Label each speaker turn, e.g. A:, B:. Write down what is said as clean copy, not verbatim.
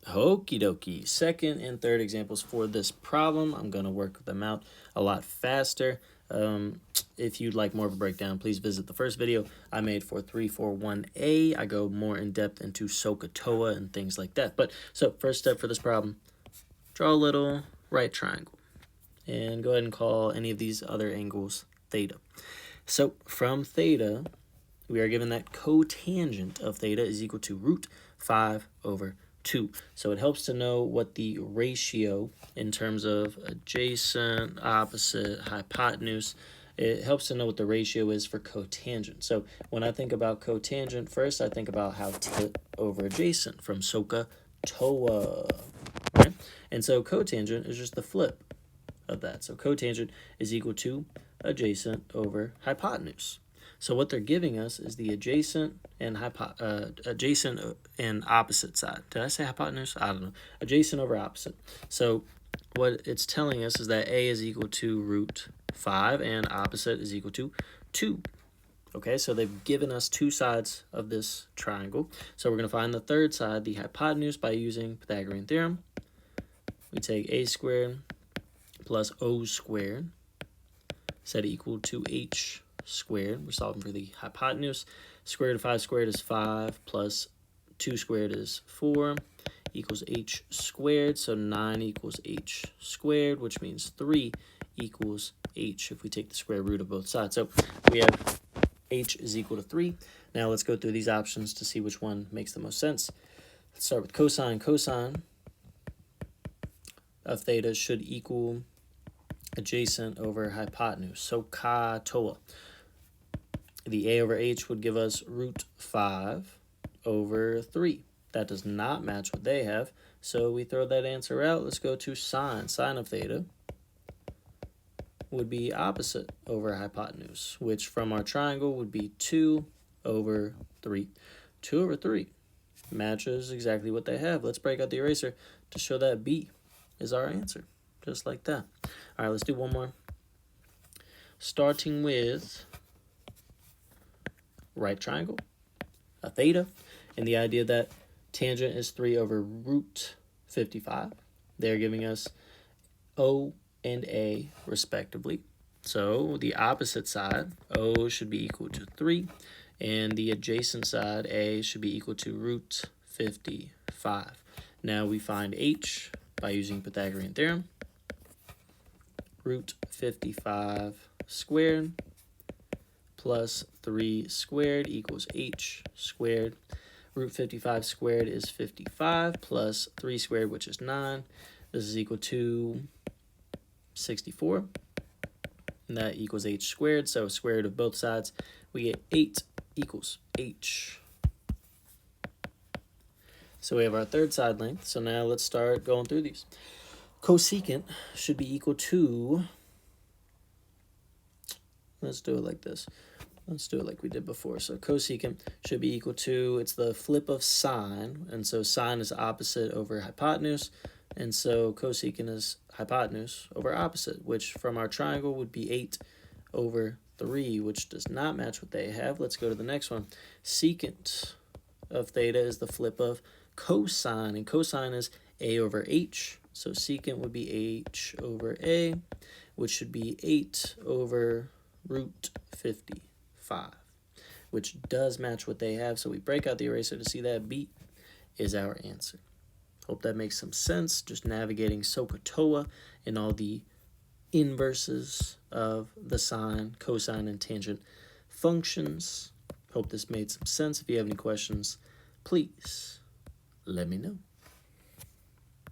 A: Okie dokie. Second and third examples for this problem. I'm going to work them out a lot faster. If you'd like more of a breakdown, please visit the first video I made for 341A. I go more in depth into SOH CAH TOA and things like that. So first step for this problem, draw a little right triangle and go ahead and call any of these other angles theta. So from theta, we are given that cotangent of theta is equal to root 5 over 2. So it helps to know what the ratio in terms of adjacent, opposite, hypotenuse, it helps to know what the ratio is for cotangent. So when I think about cotangent, first I think about how tip over adjacent from SOH CAH TOA, right? And so cotangent is just the flip of that. So cotangent is equal to adjacent over hypotenuse. So what they're giving us is the adjacent and opposite side. Did I say hypotenuse? I don't know. Adjacent over opposite. So what it's telling us is that A is equal to root 5 and opposite is equal to 2. Okay, so they've given us two sides of this triangle. So we're going to find the third side, the hypotenuse, by using Pythagorean Theorem. We take A squared plus O squared set equal to H squared. We're solving for the hypotenuse. Square root of 5 squared is 5 plus 2 squared is 4 equals H squared. So 9 equals H squared, which means 3 equals H if we take the square root of both sides. So we have H is equal to 3. Now let's go through these options to see which one makes the most sense. Let's start with cosine. Cosine of theta should equal adjacent over hypotenuse. So CAH TOA. The A over H would give us root 5 over 3. That does not match what they have, so we throw that answer out. Let's go to sine. Sine of theta would be opposite over hypotenuse, which from our triangle would be 2 over 3. 2 over 3 matches exactly what they have. Let's break out the eraser to show that B is our answer, just like that. All right, let's do one more. Starting with right triangle, a theta, and the idea that tangent is 3 over root 55. They're giving us O and A respectively. So the opposite side, O should be equal to 3, and the adjacent side, A, should be equal to root 55. Now we find H by using Pythagorean Theorem. Root 55 squared plus 3 squared equals H squared. Root 55 squared is 55 plus 3 squared, which is 9. This is equal to 64. And that equals H squared. So square root of both sides, we get 8 equals H. So we have our third side length. So now let's start going through these. Cosecant should be equal to, let's do it like this. Let's do it like we did before. So cosecant should be equal to, it's the flip of sine, and so sine is opposite over hypotenuse, and so cosecant is hypotenuse over opposite, which from our triangle would be 8 over 3, which does not match what they have. Let's go to the next one. Secant of theta is the flip of cosine, and cosine is A over H, so secant would be H over A, which should be 8 over root 55, which does match what they have. So we break out the eraser to see that B is our answer. Hope that makes some sense, just navigating SOH CAH TOA and all the inverses of the sine, cosine, and tangent functions. Hope this made some sense. If you have any questions, please let me know.